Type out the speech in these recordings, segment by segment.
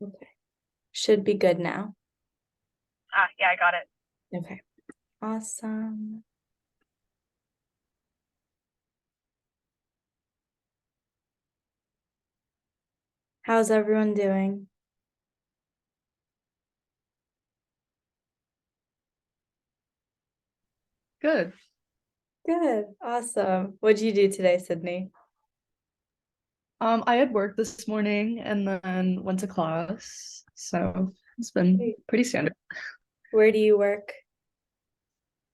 Okay. Should be good now. Yeah, I got it. Okay. Awesome. How's everyone doing? Good. Good. Awesome. What'd you do today, Sydney? I had work this morning and then went to class. So it's been Great. pretty standard. Where do you work?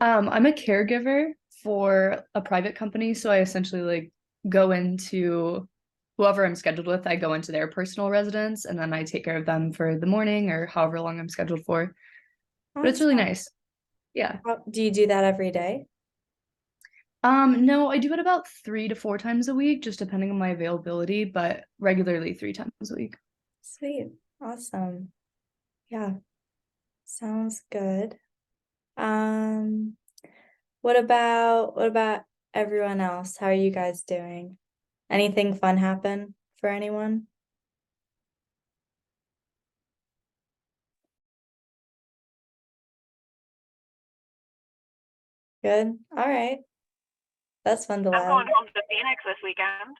I'm a caregiver for a private company, so I essentially like go into whoever I'm scheduled with, I go into their personal residence and then I take care of them for the morning or however long I'm scheduled for. But it's really Awesome. nice. Yeah. Do you do that every day? No, I do it about 3 to 4 times a week, just depending on my availability, but regularly 3 times a week. Sweet. Awesome. Yeah. Sounds good. Um, what about everyone else? How are you guys doing? Anything fun happen for anyone? Good. All right. That's fun to I'm learn. going home to Phoenix this weekend,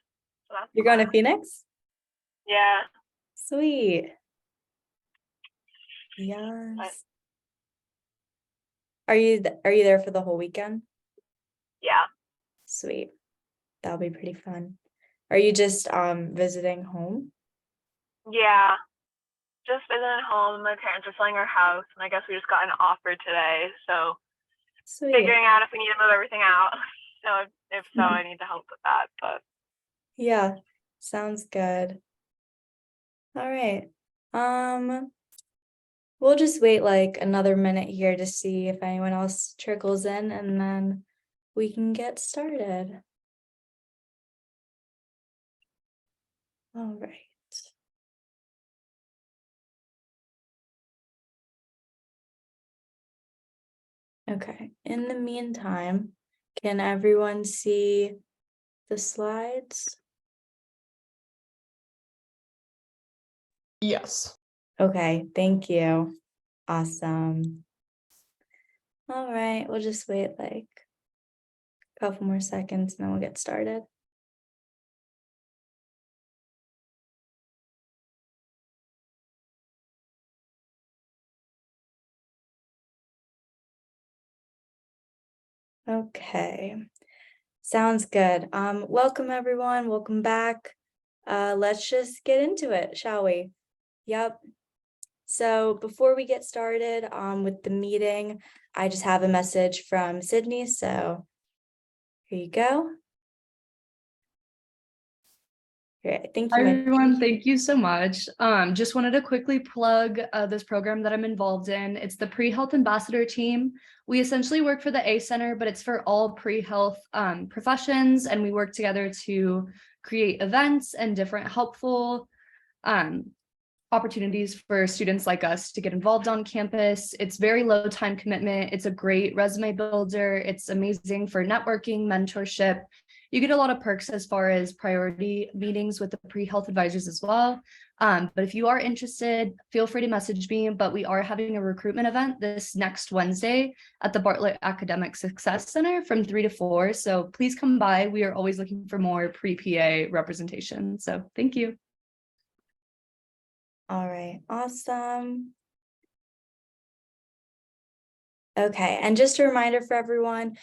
so that's You're going to fun. Phoenix? Yeah, Sweet. but Yes. Are you there for the whole weekend? yeah, Sweet. That'll be pretty fun. Are you just visiting home? yeah. Just visiting home. My parents are selling our house, and I guess we just got an offer today, so Sweet. figuring out if we need to move everything out. So if so, I need to help with that. But Yeah, sounds good. All right. Um, we'll just wait like another minute here to see if anyone else trickles in and then we can get started. All right. Okay. In the meantime, can everyone see the slides? Yes. Okay, thank you. Awesome. All right, we'll just wait like a couple more seconds and then we'll get started. Okay, sounds good. Welcome everyone, welcome back. Let's just get into it, shall we? Yep. So before we get started with the meeting, I just have a message from Sydney, so here you go. Great, I think Hi you went. everyone, thank you so much. Just wanted to quickly plug this program that I'm involved in. It's the Pre-Health Ambassador team. We essentially work for the A Center, but it's for all pre-health professions, and we work together to create events and different helpful um, opportunities for students like us to get involved on campus. It's very low time commitment. It's a great resume builder. It's amazing for networking, mentorship. You get a lot of perks as far as priority meetings with the pre-health advisors as well. But if you are interested, feel free to message me. But we are having a recruitment event this next Wednesday at the Bartlett Academic Success Center from 3 to 4. So please come by. We are always looking for more pre-PA representation. So thank you. All right, awesome. Okay, and just a reminder for everyone,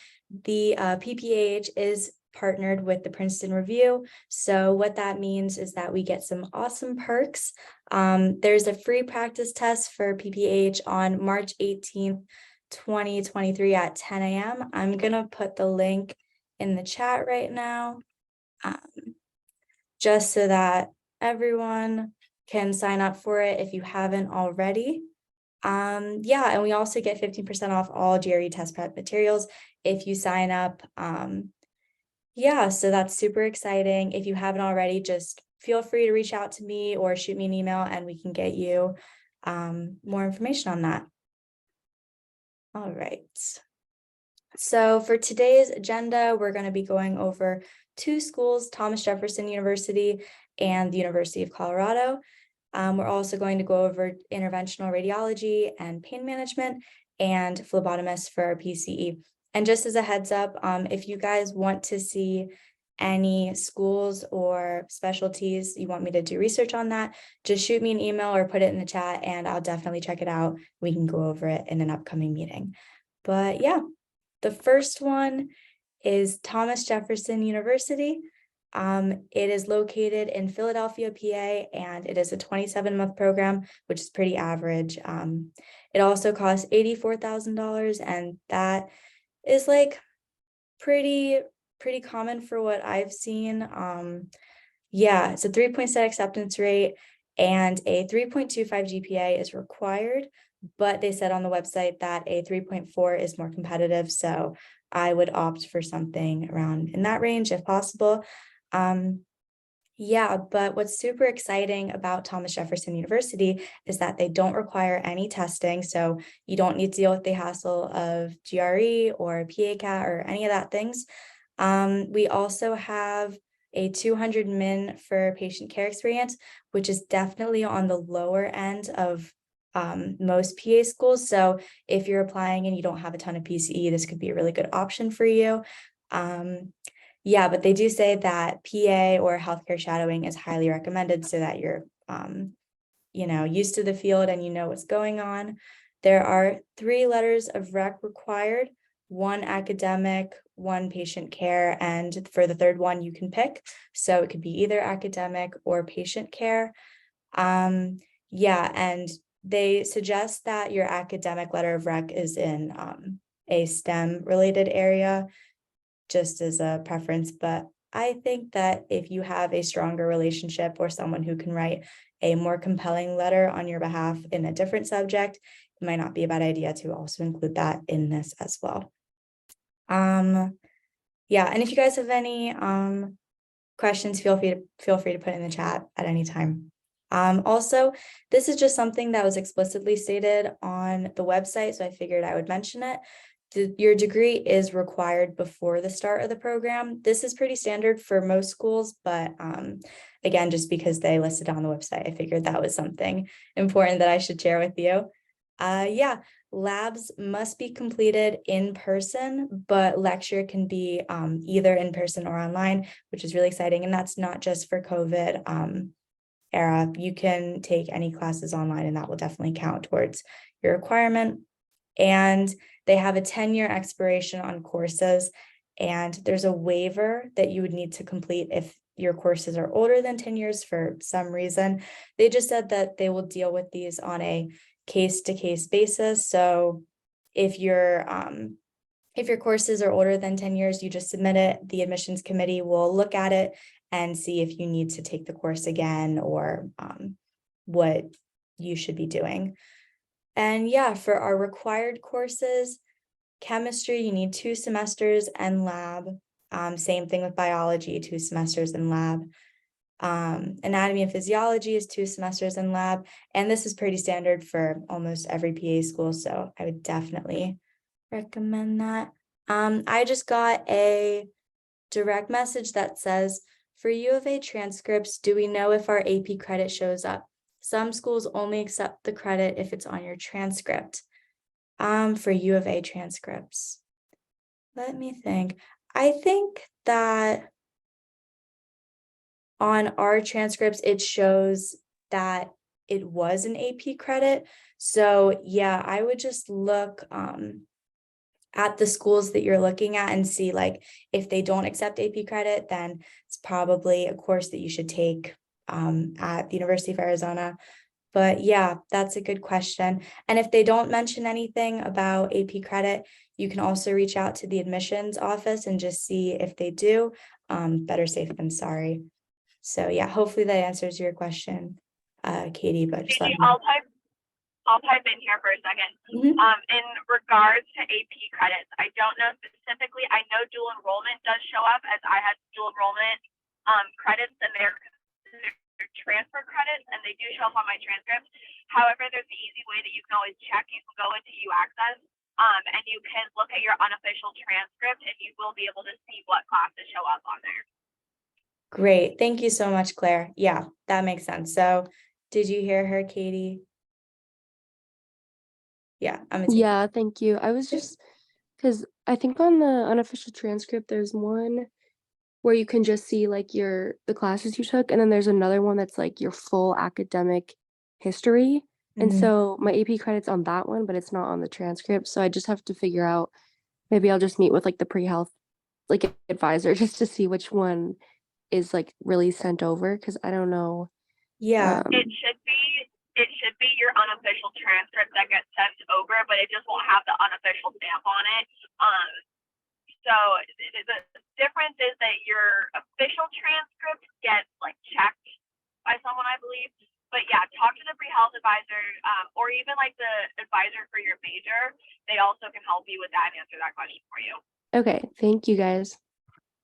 the PPAH is partnered with the Princeton Review. So what that means is that we get some awesome perks. There's a free practice test for PPAH on March 18th, 2023 at 10 a.m. I'm gonna put the link in the chat right now, just so that everyone can sign up for it if you haven't already. Yeah, and we also get 15% off all GRE test prep materials if you sign up. Yeah, so that's super exciting. If you haven't already, just feel free to reach out to me or shoot me an email and we can get you more information on that. All right. So for today's agenda, we're going to be going over two schools, Thomas Jefferson University and the University of Colorado. We're also going to go over interventional radiology and pain management and phlebotomist for our PCE. And just as a heads up, if you guys want to see any schools or specialties you want me to do research on that, just shoot me an email or put it in the chat and I'll definitely check it out. We can go over it in an upcoming meeting. But yeah, the first one is Thomas Jefferson University. It is located in Philadelphia, PA, and it is a 27-month program, which is pretty average. It also costs $84,000, and that is like pretty common for what I've seen. Yeah, it's a 3.6 acceptance rate and a 3.25 GPA is required, but they said on the website that a 3.4 is more competitive. So I would opt for something around in that range if possible. Yeah, but what's super exciting about Thomas Jefferson University is that they don't require any testing. So you don't need to deal with the hassle of GRE or PAH or any of that things. We also have a 200 min for patient care experience, which is definitely on the lower end of most PA schools. So if you're applying and you don't have a ton of PCE, this could be a really good option for you. Yeah, but they do say that PA or healthcare shadowing is highly recommended so that you're, used to the field and you know what's going on. There are 3 letters of rec required, 1 academic, 1 patient care, and for the third one you can pick. So it could be either academic or patient care. Yeah, and they suggest that your academic letter of rec is in a STEM related area, just as a preference, but I think that if you have a stronger relationship or someone who can write a more compelling letter on your behalf in a different subject, it might not be a bad idea to also include that in this as well. Yeah, and if you guys have any questions, feel free to put in the chat at any time. Also, this is just something that was explicitly stated on the website, so I figured I would mention it. Your degree is required before the start of the program. This is pretty standard for most schools, but again, just because they listed on the website, I figured that was something important that I should share with you. Yeah, labs must be completed in person, but lecture can be either in person or online, which is really exciting. And that's not just for COVID era. You can take any classes online and that will definitely count towards your requirement. And they have a 10-year expiration on courses, and there's a waiver that you would need to complete if your courses are older than 10 years for some reason. They just said that they will deal with these on a case-to-case basis. So if your courses are older than 10 years, you just submit it. The admissions committee will look at it and see if you need to take the course again or what you should be doing. And yeah, for our required courses, chemistry, you need 2 semesters and lab. Same thing with biology, 2 semesters and lab. Anatomy and physiology is 2 semesters and lab. And this is pretty standard for almost every PA school. So I would definitely recommend that. I just got a direct message that says, for U of A transcripts, do we know if our AP credit shows up? Some schools only accept the credit if it's on your transcript. For U of A transcripts, let me think. I think that on our transcripts, it shows that it was an AP credit. So yeah, I would just look at the schools that you're looking at and see, like, if they don't accept AP credit, then it's probably a course that you should take at the University of Arizona. But yeah, that's a good question. And if they don't mention anything about AP credit, you can also reach out to the admissions office and just see if they do. Better safe than sorry. So yeah, hopefully that answers your question, Katie, but just let me know. I'll type in here for a second. Mhm. In regards to AP credits, I don't know specifically. I know dual enrollment does show up, as I had dual enrollment credits, and they're transfer credits, and they do show up on my transcript. However, there's an easy way that you can always check. You can go into UAccess, and you can look at your unofficial transcript, and you will be able to see what classes show up on there. Great. Thank you so much, Claire. Yeah, that makes sense. So Did you hear her, Katie? Yeah, I'm gonna take. Yeah, thank you. I was just because I think on the unofficial transcript, there's one where you can just see like the classes you took, and then there's another one that's like your full academic history. And Mhm. so my AP credit's on that one, but it's not on the transcript. So I just have to figure out, maybe I'll just meet with like the pre-health like advisor just to see which one is like really sent over because I don't know. Yeah, It should be your unofficial transcript that gets sent over, but it just won't have the unofficial stamp on it. So the difference is that your official transcript gets like checked by someone, I believe. But yeah, talk to the pre-health advisor, or even like the advisor for your major. They also can help you with that and answer that question for you. Okay, thank you guys.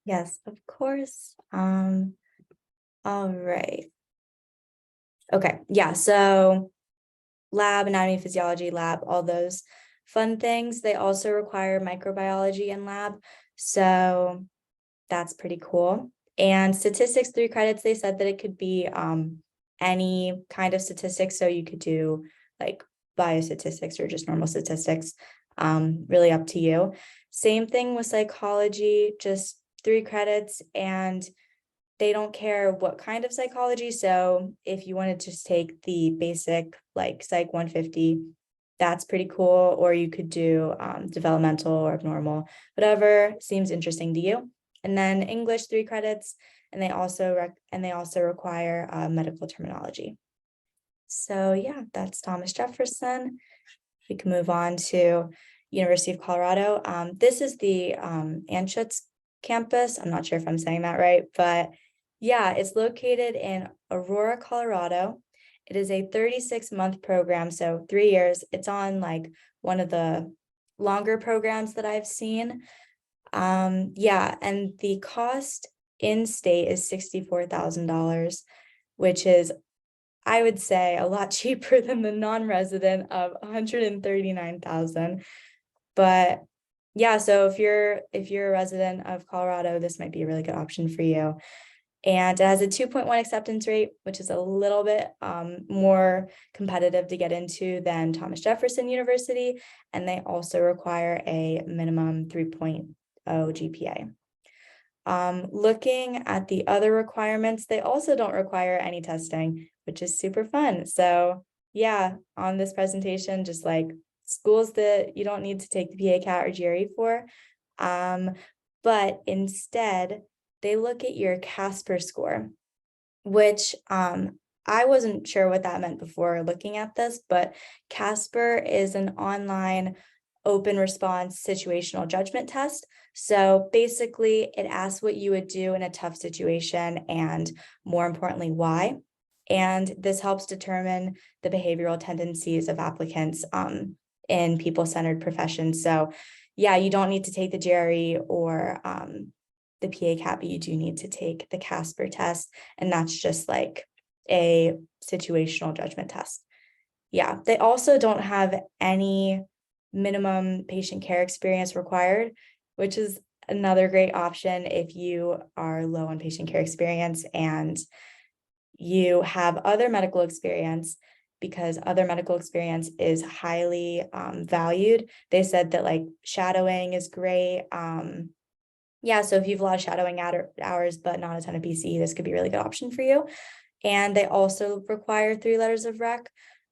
yes, of course. All right. Okay, yeah, so lab, anatomy, physiology, lab, all those fun things. They also require microbiology in lab. So that's pretty cool. And statistics, 3 credits, they said that it could be any kind of statistics. So you could do like biostatistics or just normal statistics, really up to you. Same thing with psychology, just 3 credits, and they don't care what kind of psychology. So if you want to just take the basic like Psych 150, that's pretty cool. Or you could do developmental or abnormal, whatever seems interesting to you. And then English 3 credits, and they also require medical terminology. So yeah, that's Thomas Jefferson. We can move on to University of Colorado. This is the Anschutz campus. I'm not sure if I'm saying that right, but yeah, it's located in Aurora, Colorado. It is a 36-month program, so 3 years. It's on like one of the longer programs that I've seen. Yeah, and the cost in state is $64,000, which is, I would say, a lot cheaper than the non-resident of $139,000. But yeah, so if you're a resident of Colorado, this might be a really good option for you. And it has a 2.1 acceptance rate, which is a little bit more competitive to get into than Thomas Jefferson University. And they also require a minimum 3.0 GPA. Looking at the other requirements, they also don't require any testing, which is super fun. So yeah, on this presentation, just like schools that you don't need to take the PPAH or GRE for, but instead they look at your Casper score, which I wasn't sure what that meant before looking at this, but Casper is an online open response situational judgment test. So basically, it asks what you would do in a tough situation and, more importantly, why. And this helps determine the behavioral tendencies of applicants in people-centered professions. So yeah, you don't need to take the GRE or the PPAH, but you do need to take the Casper test. And that's just like a situational judgment test. Yeah, they also don't have any minimum patient care experience required, which is another great option if you are low on patient care experience and you have other medical experience, because other medical experience is highly valued. They said that like shadowing is great. Yeah, so if you have a lot of shadowing hours, but not a ton of PCE, this could be a really good option for you. And they also require 3 letters of rec.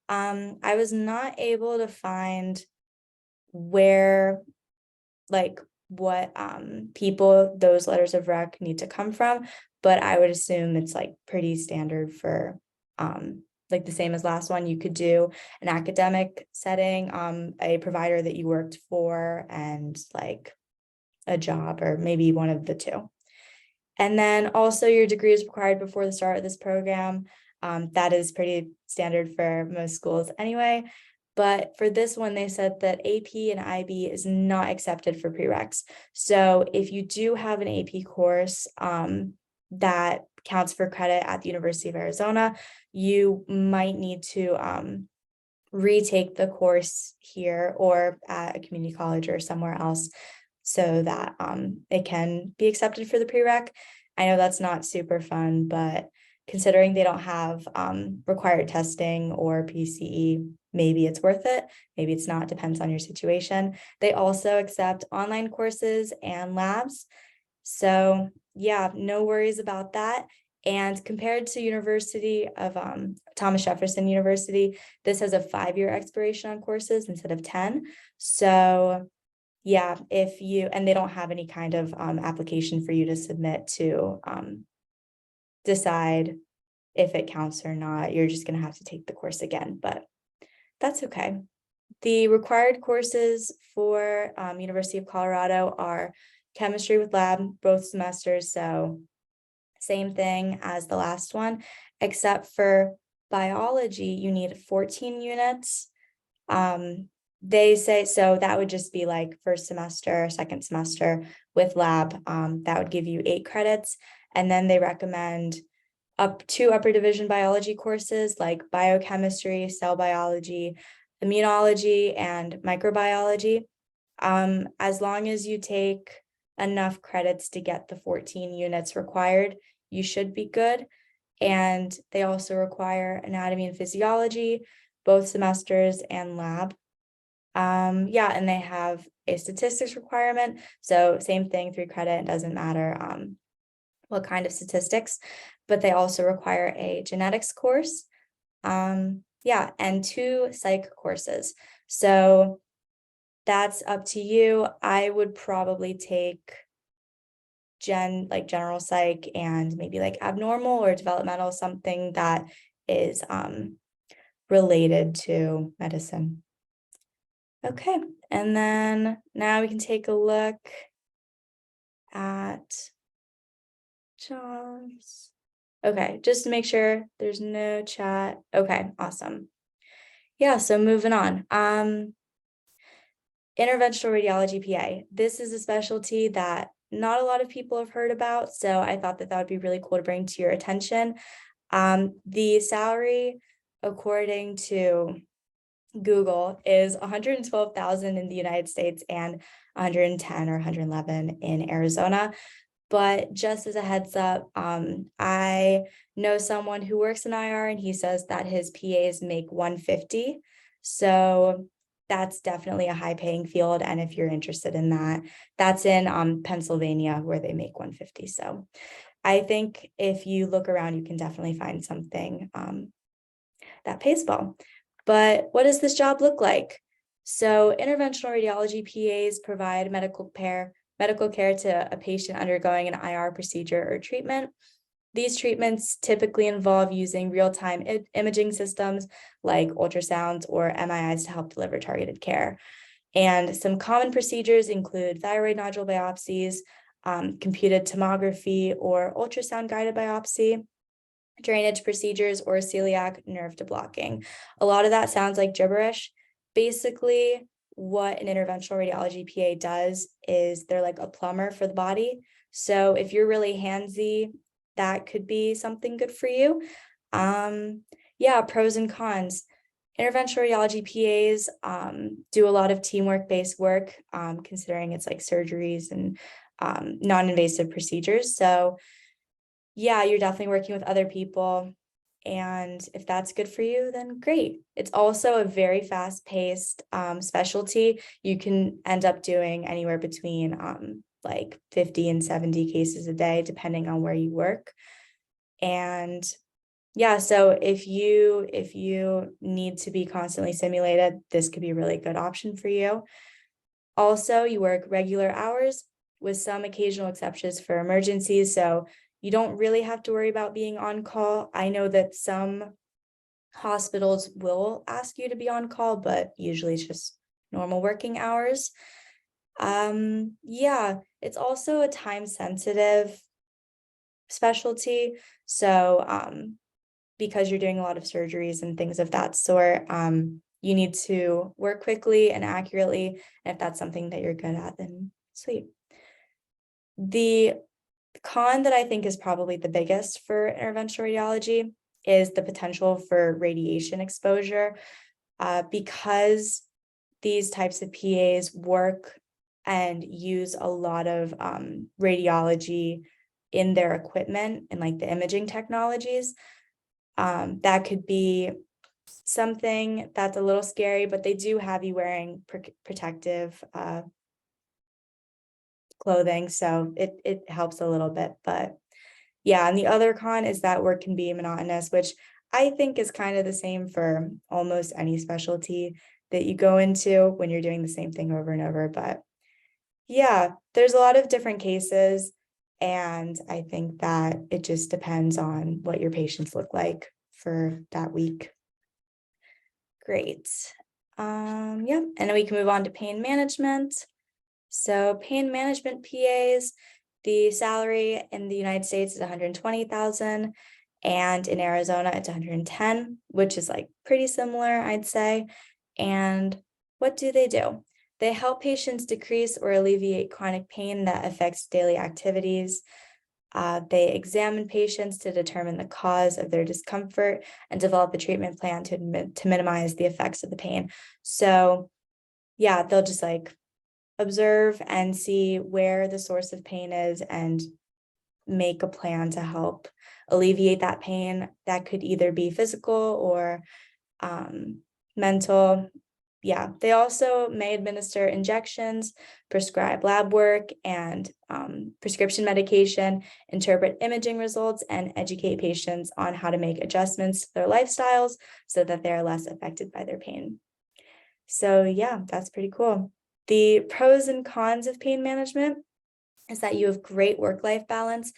I was not able to find where, like, what people those letters of rec need to come from, but I would assume it's like pretty standard for like the same as last one. You could do an academic setting, a provider that you worked for, and like a job, or maybe one of the two. And then also your degree is required before the start of this program. That is pretty standard for most schools anyway. But for this one, they said that AP and IB is not accepted for prereqs. So if you do have an AP course that counts for credit at the University of Arizona, you might need to retake the course here or at a community college or somewhere else, so that it can be accepted for the prereq. I know that's not super fun, but considering they don't have required testing or PCE, maybe it's worth it, maybe it's not, depends on your situation. They also accept online courses and labs. So yeah, no worries about that. And compared to University of Thomas Jefferson University, this has a 5-year expiration on courses instead of 10. So yeah, and they don't have any kind of application for you to submit to decide if it counts or not. You're just going to have to take the course again, but that's okay. The required courses for University of Colorado are chemistry with lab, both semesters. So same thing as the last one, except for biology, you need 14 units. They say, so that would just be like first semester, second semester with lab, that would give you 8 credits. And then they recommend up to upper division biology courses like biochemistry, cell biology, immunology, and microbiology. As long as you take enough credits to get the 14 units required, you should be good. And they also require anatomy and physiology, both semesters, and lab. Yeah, and they have a statistics requirement. So same thing, 3 credit, it doesn't matter what kind of statistics, but they also require a genetics course. Yeah, and 2 psych courses. So that's up to you. I would probably take general psych and maybe like abnormal or developmental, something that is related to medicine. Okay, and then now we can take a look at jobs. Okay, just to make sure there's no chat. Okay, awesome. Yeah, so moving on. Interventional radiology PA. This is a specialty that not a lot of people have heard about, so I thought that would be really cool to bring to your attention. The salary, according to Google, is 112,000 in the United States and 110 or 111 in Arizona. But just as a heads up, I know someone who works in IR and he says that his PAs make 150. So that's definitely a high paying field. And if you're interested in that, that's in Pennsylvania where they make 150. So I think if you look around, you can definitely find something that pays well. But what does this job look like? So interventional radiology PAs provide medical care to a patient undergoing an IR procedure or treatment. These treatments typically involve using real-time imaging systems like ultrasounds or MRIs to help deliver targeted care. And some common procedures include thyroid nodule biopsies, computed tomography or ultrasound guided biopsy, drainage procedures, or celiac nerve deblocking. A lot of that sounds like gibberish. Basically, what an interventional radiology PA does is they're like a plumber for the body. So if you're really handsy, that could be something good for you. Yeah, pros and cons. Interventional radiology PAs do a lot of teamwork-based work, considering it's like surgeries and non-invasive procedures. So yeah, you're definitely working with other people. And if that's good for you, then great. It's also a very fast-paced specialty. You can end up doing anywhere between like 50 and 70 cases a day, depending on where you work. And yeah, so if you need to be constantly simulated, this could be a really good option for you. Also, you work regular hours with some occasional exceptions for emergencies. So you don't really have to worry about being on call. I know that some hospitals will ask you to be on call, but usually it's just normal working hours. Yeah, it's also a time sensitive specialty. So because you're doing a lot of surgeries and things of that sort, you need to work quickly and accurately. And if that's something that you're good at, then sweet. The con that I think is probably the biggest for interventional radiology is the potential for radiation exposure, because these types of PAs work and use a lot of radiology in their equipment and like the imaging technologies. That could be something that's a little scary, but they do have you wearing protective clothing, so it helps a little bit. But yeah, and the other con is that work can be monotonous, which I think is kind of the same for almost any specialty that you go into when you're doing the same thing over and over. But yeah, there's a lot of different cases, and I think that it just depends on what your patients look like for that week. Great. Yeah, and then we can move on to pain management. So pain management PAs, the salary in the United States is 120,000, and in Arizona it's 110, which is like pretty similar, I'd say. And what do? They help patients decrease or alleviate chronic pain that affects daily activities. They examine patients to determine the cause of their discomfort and develop a treatment plan to minimize the effects of the pain. So yeah, they'll just like observe and see where the source of pain is and make a plan to help alleviate that pain. That could either be physical or mental. Yeah, they also may administer injections, prescribe lab work and prescription medication, interpret imaging results, and educate patients on how to make adjustments to their lifestyles so that they're less affected by their pain. So yeah, that's pretty cool. The pros and cons of pain management is that you have great work-life balance.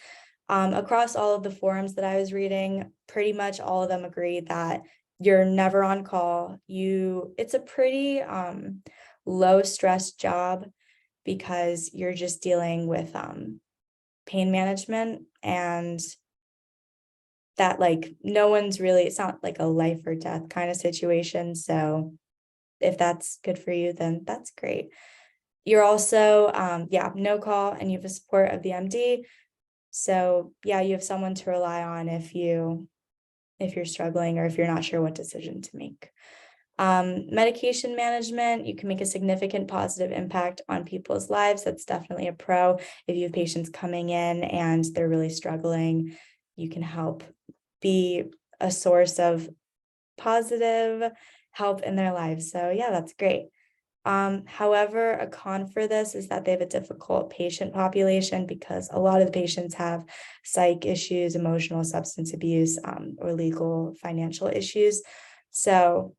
Across all of the forums that I was reading, pretty much all of them agree that you're never on call. It's a pretty low stress job because you're just dealing with pain management, and that like no one's really, it's not like a life or death kind of situation. So if that's good for you, then that's great. You're also no call, and you have a support of the MD. So yeah, you have someone to rely on if you're struggling or if you're not sure what decision to make. Medication management, you can make a significant positive impact on people's lives. That's definitely a pro. If you have patients coming in and they're really struggling, you can help be a source of positive help in their lives. So yeah, that's great. However, a con for this is that they have a difficult patient population because a lot of the patients have psych issues, emotional substance abuse, or legal financial issues. So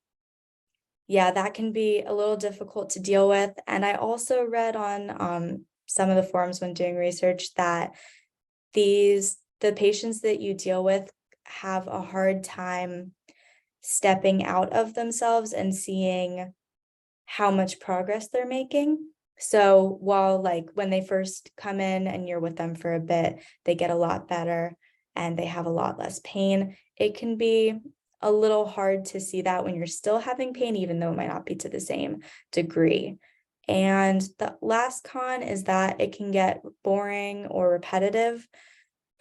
yeah, that can be a little difficult to deal with. And I also read on some of the forums when doing research that the patients that you deal with have a hard time stepping out of themselves and seeing how much progress they're making. So while like when they first come in and you're with them for a bit, they get a lot better and they have a lot less pain. It can be a little hard to see that when you're still having pain, even though it might not be to the same degree. And the last con is that it can get boring or repetitive,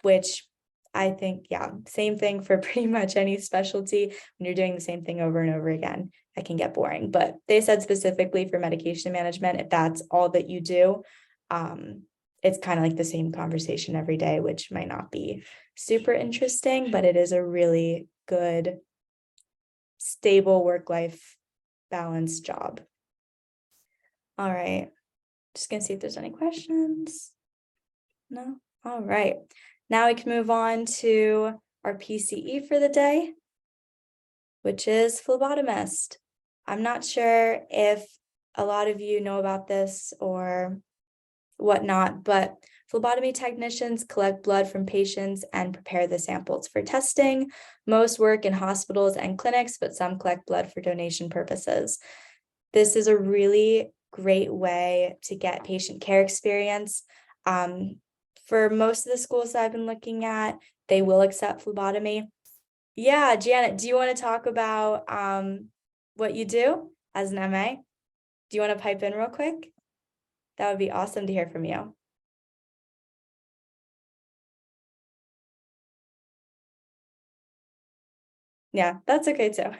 which I think, yeah, same thing for pretty much any specialty. When you're doing the same thing over and over again, it can get boring. But they said specifically for medication management, if that's all that you do, it's kind of like the same conversation every day, which might not be super interesting, but it is a really good, stable work-life balance job. All right, just gonna see if there's any questions. No? All right. Now we can move on to our PCE for the day, which is phlebotomist. I'm not sure if a lot of you know about this or whatnot, but phlebotomy technicians collect blood from patients and prepare the samples for testing. Most work in hospitals and clinics, but some collect blood for donation purposes. This is a really great way to get patient care experience. For most of the schools that I've been looking at, they will accept phlebotomy. Yeah, Janet, do you want to talk about what you do as an MA? Do you want to pipe in real quick? That would be awesome to hear from you. Yeah, that's okay too.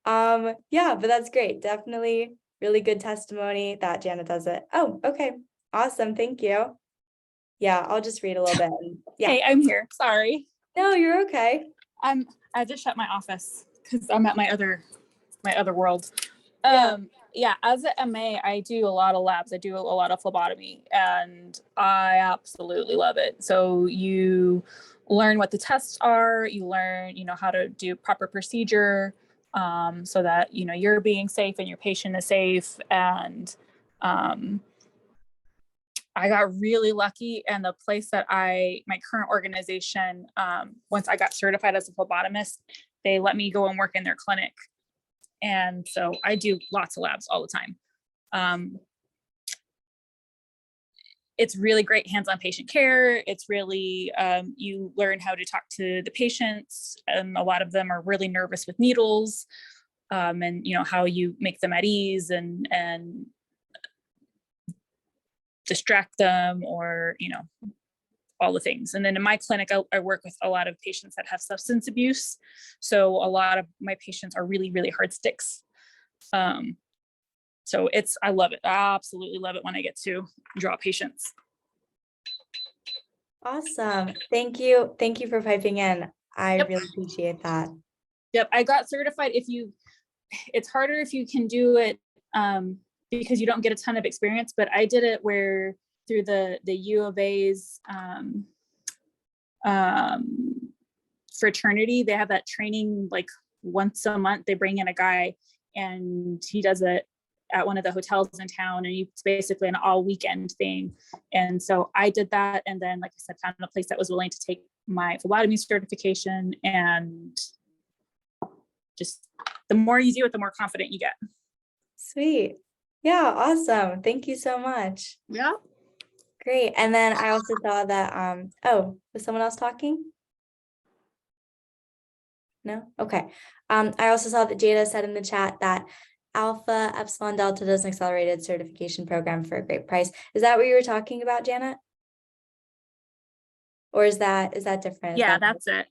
Yeah, but that's great. Definitely really good testimony that Janet does it. Oh, okay. Awesome. Thank you. Yeah, I'll just read a little bit. Yeah. Hey, I'm here. Sorry. No, you're okay. I just shut my office because I'm at my other world. Yeah. Yeah, as an MA, I do a lot of labs. I do a lot of phlebotomy, and I absolutely love it. So you learn what the tests are, you learn, how to do proper procedure, so that, you're being safe and your patient is safe. And I got really lucky, and the place that my current organization, once I got certified as a phlebotomist, they let me go and work in their clinic. And so I do lots of labs all the time. It's really great hands-on patient care. It's really, you learn how to talk to the patients. A lot of them are really nervous with needles, and how you make them at ease and distract them, or all the things. And then in my clinic, I work with a lot of patients that have substance abuse. So a lot of my patients are really, really hard sticks. So I love it. I absolutely love it when I get to draw patients. Awesome. Thank you. Thank you for piping in. I Yep. really appreciate that. Yep. I got certified. It's harder if you can do it, because you don't get a ton of experience, but I did it through the U of A's, fraternity. They have that training like once a month. They bring in a guy and he does it at one of the hotels in town, and it's basically an all weekend thing. And so I did that, and then, like I said, found a place that was willing to take my phlebotomy certification, and just the more you do it, the more confident you get. Sweet. Yeah, awesome. Thank you so much. Yeah. Great. And then I also saw that, oh, was someone else talking? No? Okay. I also saw that Jada said in the chat that Alpha Epsilon Delta does an accelerated certification program for a great price. Is that what you were talking about, Janet? Or is that different? Yeah, that's it.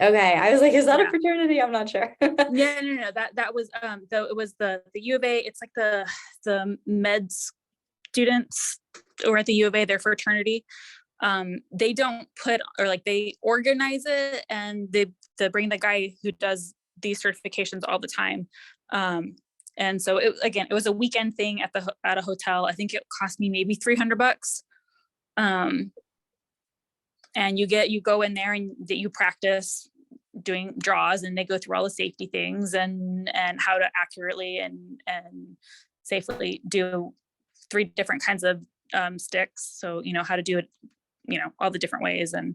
Okay. I was like, is that a Yeah. fraternity? I'm not sure. Yeah, no. That was though it was the U of A. It's like the med students or at the U of A, their fraternity. They don't put, or like they organize it, and they bring the guy who does these certifications all the time. And so it was a weekend thing at a hotel. I think it cost me maybe $300. And you go in there and you practice doing draws, and they go through all the safety things and how to accurately and safely do 3 different kinds of sticks. So, how to do it, all the different ways. And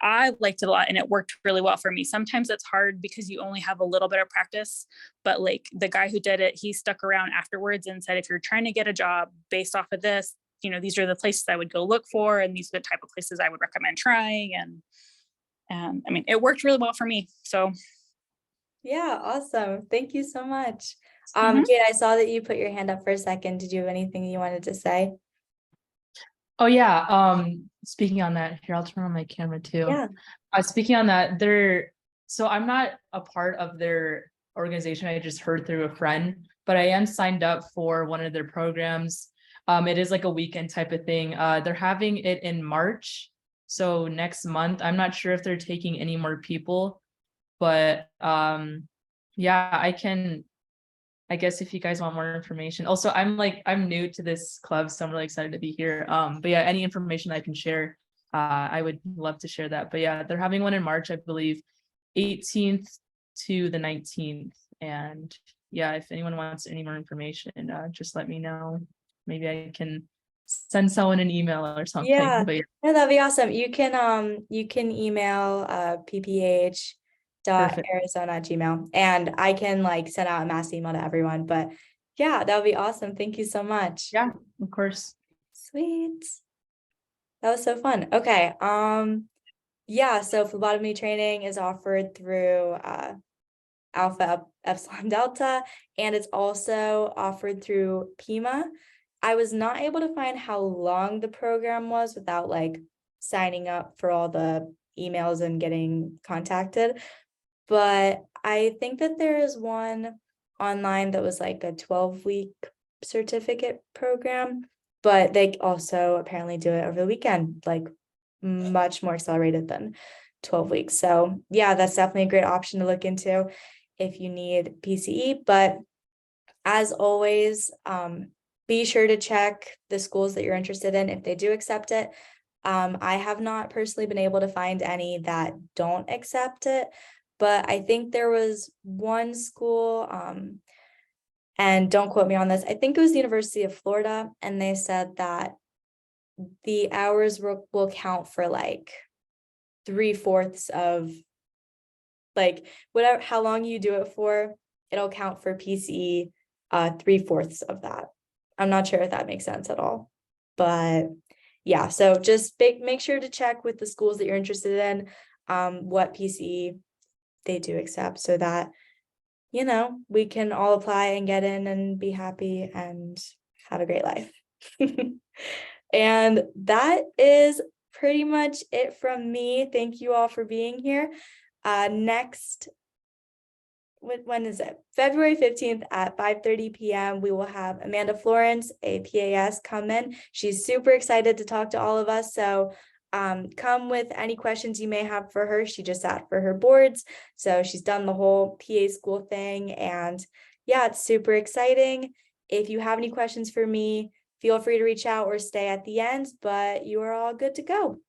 I liked it a lot, and it worked really well for me. Sometimes it's hard because you only have a little bit of practice, but like the guy who did it, he stuck around afterwards and said, if you're trying to get a job based off of this, these are the places I would go look for, and these are the type of places I would recommend trying. And I mean, it worked really well for me. So Yeah, awesome. Thank you so much. Mhm. Jade, I saw that you put your hand up for a second. Did you have anything you wanted to say? Oh yeah. Speaking on that, here, I'll turn on my camera too. Yeah. Speaking on that, so I'm not a part of their organization. I just heard through a friend, but I am signed up for one of their programs. It is like a weekend type of thing. They're having it in March. So next month. I'm not sure if they're taking any more people, but yeah, I guess if you guys want more information. Also, I'm new to this club, so I'm really excited to be here. But yeah, any information I can share, I would love to share that. But yeah, they're having one in March, I believe, 18th to the 19th. And yeah, if anyone wants any more information, just let me know. Maybe I can send someone an email or something. Yeah, But yeah, no, that'd be awesome. You can email PPAH perfect. arizona@gmail, and I can like send out a mass email to everyone. But yeah, that would be awesome. Thank you so much. Yeah, of course. Sweet. That was so fun. Okay. Yeah, so phlebotomy training is offered through Alpha Epsilon Delta, and it's also offered through PIMA. I was not able to find how long the program was without like signing up for all the emails and getting contacted, but I think that there is one online that was like a 12-week certificate program. but they also apparently do it over the weekend, like much more accelerated than 12 weeks. So yeah, that's definitely a great option to look into if you need PCE. But as always, be sure to check the schools that you're interested in if they do accept it. I have not personally been able to find any that don't accept it, but I think there was one school, and don't quote me on this, I think it was the University of Florida, and they said that the hours will count for like 3/4 of like whatever, how long you do it for, it'll count for PCE, 3/4 of that. I'm not sure if that makes sense at all, but yeah, so just make sure to check with the schools that you're interested in, what PCE they do accept, so that, you know, we can all apply and get in and be happy and have a great life. And that is pretty much it from me. Thank you all for being here. Next, when is it? February 15th at 5:30 p.m. We will have Amanda Florence, a PAS, come in. She's super excited to talk to all of us. So come with any questions you may have for her. She just sat for her boards, so she's done the whole PA school thing, and yeah, it's super exciting. If you have any questions for me, feel free to reach out or stay at the end, but you are all good to go.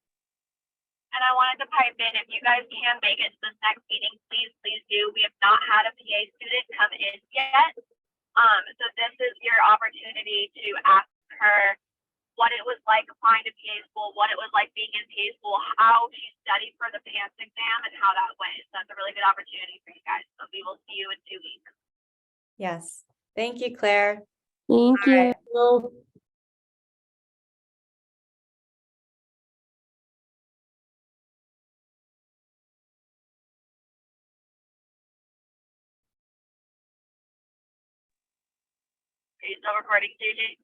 And I wanted to pipe in, if you guys can make it to this next meeting, please do. We have not had a PA student come in yet. So this is your opportunity to ask her what it was like applying to PA school, what it was like being in PA school, how she studied for the PANCE exam, and how that went. So that's a really good opportunity for you guys. So we will see you in 2 weeks. Yes. Thank you, Claire. Thank All you. right. Are you still recording, JJ?